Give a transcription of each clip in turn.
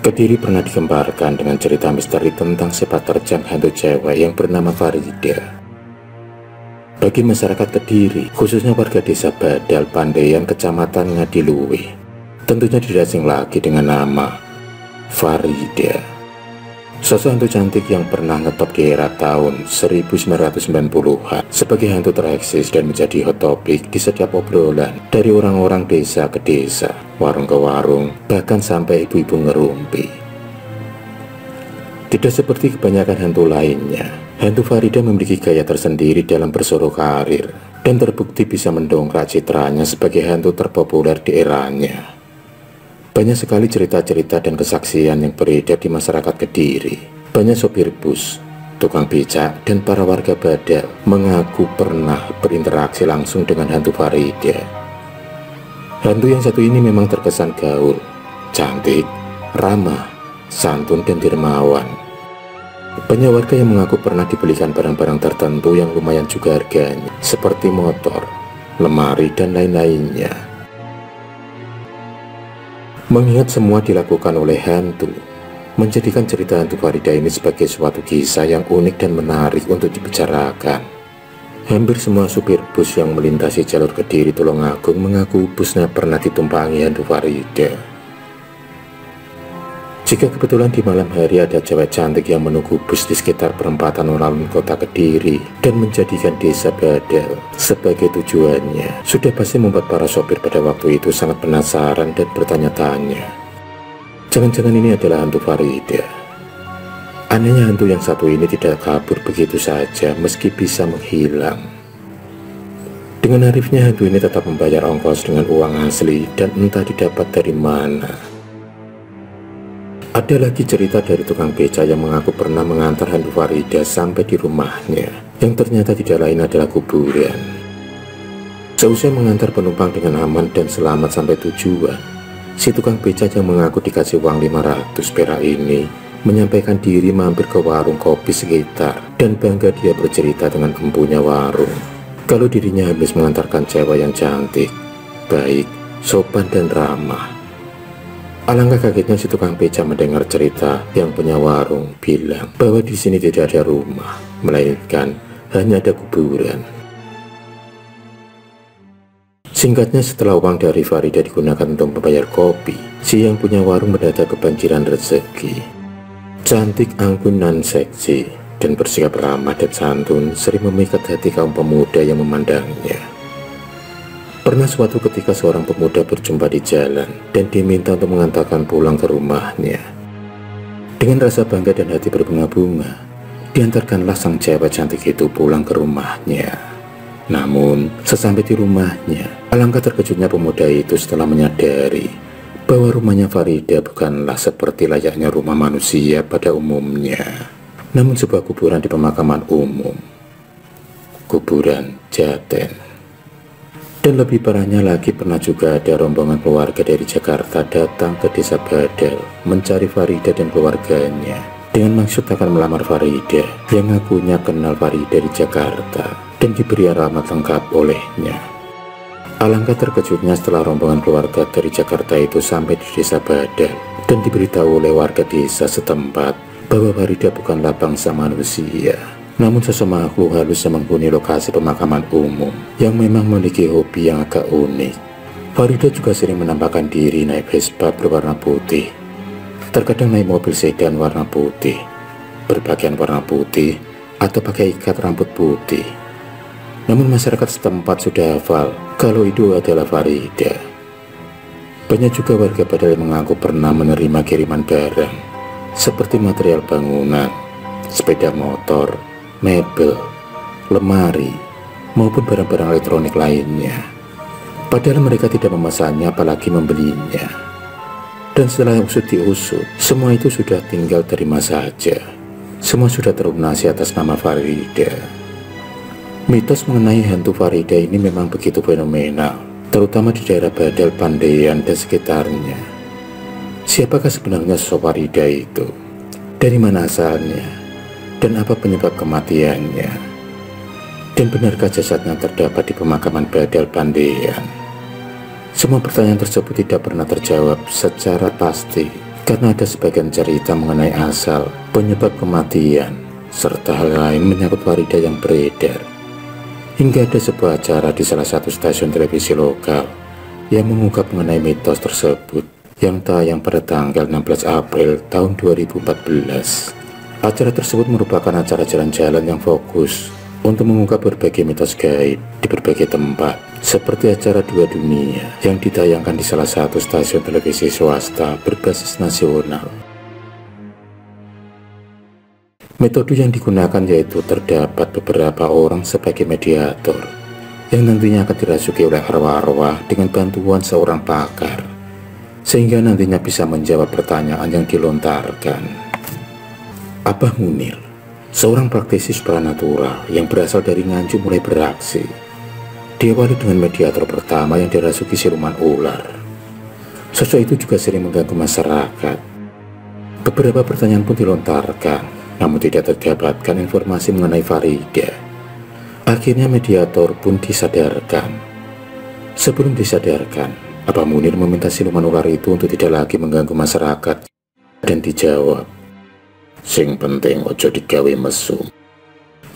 Kediri pernah digembarkan dengan cerita misteri tentang sepak terjang hantu cewek yang bernama Farida. Bagi masyarakat Kediri, khususnya warga desa Badal Pandaian, kecamatan Ngadiluih, tentunya tidak asing lagi dengan nama Farida. Sosok hantu cantik yang pernah ngetop di era tahun 1990-an sebagai hantu tereksis dan menjadi hot topic di setiap obrolan dari orang-orang desa ke desa, warung ke warung, bahkan sampai ibu-ibu ngerumpi. Tidak seperti kebanyakan hantu lainnya, hantu Farida memiliki gaya tersendiri dalam bersorok karir dan terbukti bisa mendongkrak citranya sebagai hantu terpopuler di eranya. Banyak sekali cerita-cerita dan kesaksian yang beredar di masyarakat Kediri. Banyak sopir bus, tukang becak, dan para warga Badal mengaku pernah berinteraksi langsung dengan hantu Farida. Hantu yang satu ini memang terkesan gaul, cantik, ramah, santun, dan dermawan. Banyak warga yang mengaku pernah dibelikan barang-barang tertentu yang lumayan juga harganya, seperti motor, lemari, dan lain-lainnya. Mengingat semua dilakukan oleh hantu, menjadikan cerita hantu Farida ini sebagai suatu kisah yang unik dan menarik untuk dibicarakan. Hampir semua supir bus yang melintasi jalur Kediri Tulungagung mengaku busnya pernah ditumpangi hantu Farida. Jika kebetulan di malam hari ada cewek cantik yang menunggu bus di sekitar perempatan alun-alun kota Kediri dan menjadikan desa Badal sebagai tujuannya, sudah pasti membuat para sopir pada waktu itu sangat penasaran dan bertanya-tanya, jangan-jangan ini adalah hantu Farida. Anehnya hantu yang satu ini tidak kabur begitu saja meski bisa menghilang. Dengan arifnya hantu ini tetap membayar ongkos dengan uang asli dan entah didapat dari mana. Ada lagi cerita dari tukang beca yang mengaku pernah mengantar hantu Farida sampai di rumahnya, yang ternyata tidak lain adalah kuburan. Seusai mengantar penumpang dengan aman dan selamat sampai tujuan, si tukang beca yang mengaku dikasih uang 500 perak ini menyampaikan diri mampir ke warung kopi sekitar dan bangga dia bercerita dengan empunya warung kalau dirinya habis mengantarkan cewek yang cantik, baik, sopan, dan ramah. Alangkah kagetnya si tukang beca mendengar cerita yang punya warung bilang bahwa di sini tidak ada rumah, melainkan hanya ada kuburan. Singkatnya, setelah uang dari Farida digunakan untuk membayar kopi, si yang punya warung mendadak kebanjiran rezeki. Cantik, anggun, dan seksi, dan bersikap ramah dan santun sering memikat hati kaum pemuda yang memandangnya. Pernah suatu ketika seorang pemuda berjumpa di jalan dan diminta untuk mengantarkan pulang ke rumahnya. Dengan rasa bangga dan hati berbunga-bunga, diantarkanlah sang cewek cantik itu pulang ke rumahnya. Namun, sesampai di rumahnya, alangkah terkejutnya pemuda itu setelah menyadari bahwa rumahnya Farida bukanlah seperti layaknya rumah manusia pada umumnya, namun sebuah kuburan di pemakaman umum. Kuburan Jaten. Dan lebih parahnya lagi, pernah juga ada rombongan keluarga dari Jakarta datang ke desa Badal mencari Farida dan keluarganya dengan maksud akan melamar Farida yang ngakunya kenal Farida di Jakarta dan diberi alamat lengkap olehnya. Alangkah terkejutnya setelah rombongan keluarga dari Jakarta itu sampai di desa Badal dan diberitahu oleh warga desa setempat bahwa Farida bukanlah bangsa manusia, namun sosok makhluk halus yang menghuni lokasi pemakaman umum yang memang memiliki hobi yang agak unik. Farida juga sering menampakkan diri naik Vespa berwarna putih, terkadang naik mobil sedan warna putih, berpakaian warna putih, atau pakai ikat rambut putih. Namun masyarakat setempat sudah hafal kalau itu adalah Farida. Banyak juga warga Badal yang mengaku pernah menerima kiriman barang seperti material bangunan, sepeda motor, mebel, lemari, maupun barang-barang elektronik lainnya. Padahal mereka tidak memesannya apalagi membelinya. Dan setelah usut diusut, semua itu sudah tinggal terima saja. Semua sudah terlunasi atas nama Farida. Mitos mengenai hantu Farida ini memang begitu fenomenal, terutama di daerah Badal Pandaian dan sekitarnya. Siapakah sebenarnya sosok Farida itu? Dari mana asalnya? Dan apa penyebab kematiannya? Dan benarkah jasadnya terdapat di pemakaman Badal Pandaian? Semua pertanyaan tersebut tidak pernah terjawab secara pasti karena ada sebagian cerita mengenai asal, penyebab kematian, serta hal lain menyangkut Farida yang beredar. Hingga ada sebuah acara di salah satu stasiun televisi lokal yang mengungkap mengenai mitos tersebut yang tayang pada tanggal 16 April tahun 2014. Acara tersebut merupakan acara jalan-jalan yang fokus untuk mengungkap berbagai mitos gaib di berbagai tempat, seperti acara Dua Dunia yang ditayangkan di salah satu stasiun televisi swasta berbasis nasional. Metode yang digunakan yaitu terdapat beberapa orang sebagai mediator yang nantinya akan dirasuki oleh arwah-arwah dengan bantuan seorang pakar, sehingga nantinya bisa menjawab pertanyaan yang dilontarkan. Abah Munir, seorang praktisi supranatural yang berasal dari Nganjuk, mulai beraksi. Diawali dengan mediator pertama yang dirasuki siluman ular. Sosok itu juga sering mengganggu masyarakat. Beberapa pertanyaan pun dilontarkan, namun tidak terdapatkan informasi mengenai Farida. Akhirnya mediator pun disadarkan. Sebelum disadarkan, Abah Munir meminta siluman ular itu untuk tidak lagi mengganggu masyarakat dan dijawab, "Sing penting ojo digawe mesum.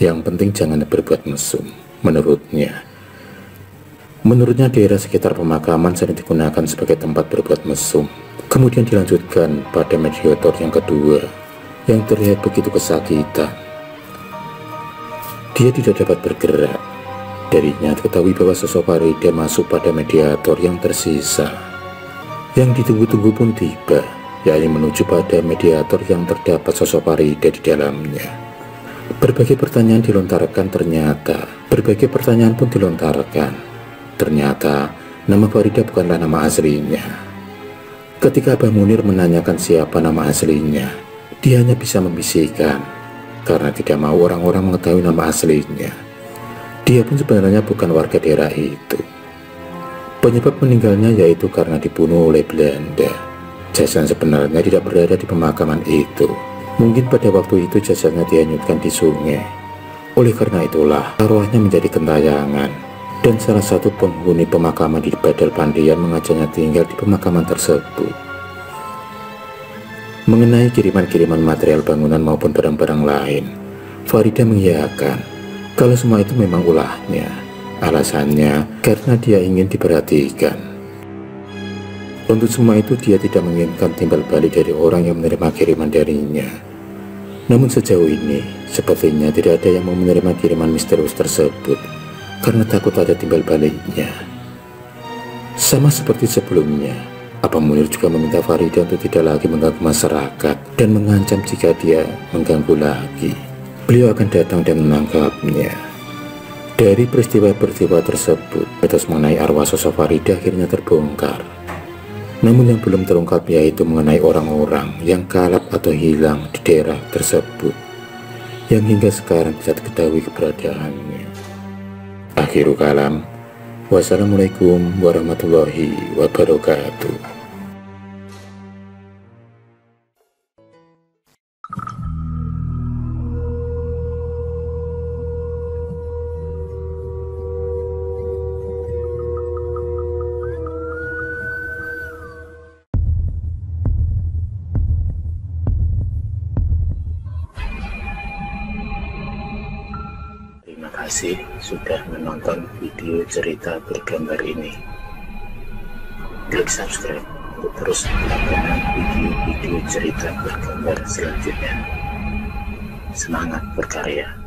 Yang penting jangan berbuat mesum." Menurutnya daerah sekitar pemakaman sering digunakan sebagai tempat berbuat mesum. Kemudian dilanjutkan pada mediator yang kedua yang terlihat begitu kesakitan. Dia tidak dapat bergerak. Darinya diketahui bahwa sosok Farida masuk pada mediator yang tersisa. Yang ditunggu-tunggu pun tiba, yakni menuju pada mediator yang terdapat sosok Farida di dalamnya. Berbagai pertanyaan pun dilontarkan. Ternyata nama Farida bukanlah nama aslinya. Ketika Abah Munir menanyakan siapa nama aslinya, dia hanya bisa membisikkan karena tidak mau orang-orang mengetahui nama aslinya. Dia pun sebenarnya bukan warga daerah itu. Penyebab meninggalnya yaitu karena dibunuh oleh Belanda. Jasad sebenarnya tidak berada di pemakaman itu. Mungkin pada waktu itu jasadnya dihanyutkan di sungai. Oleh karena itulah arwahnya menjadi gentayangan, dan salah satu penghuni pemakaman di Badal Pandian mengajaknya tinggal di pemakaman tersebut. Mengenai kiriman-kiriman material bangunan maupun barang-barang lain, Farida mengiyakan kalau semua itu memang ulahnya. Alasannya karena dia ingin diperhatikan. Untuk semua itu dia tidak menginginkan timbal balik dari orang yang menerima kiriman darinya. Namun sejauh ini sepertinya tidak ada yang mau menerima kiriman misterius tersebut karena takut ada timbal baliknya. Sama seperti sebelumnya, Abah Munir juga meminta Farida untuk tidak lagi mengganggu masyarakat dan mengancam jika dia mengganggu lagi, beliau akan datang dan menangkapnya. Dari peristiwa-peristiwa tersebut, mitos mengenai arwah sosok Farida akhirnya terbongkar. Namun yang belum terungkap yaitu mengenai orang-orang yang kalap atau hilang di daerah tersebut, yang hingga sekarang tidak diketahui keberadaannya. Akhirul kalam, wassalamualaikum warahmatullahi wabarakatuh. Terima kasih sudah menonton video cerita bergambar ini. Klik subscribe untuk terus mendapatkan video-video cerita bergambar selanjutnya. Semangat berkarya.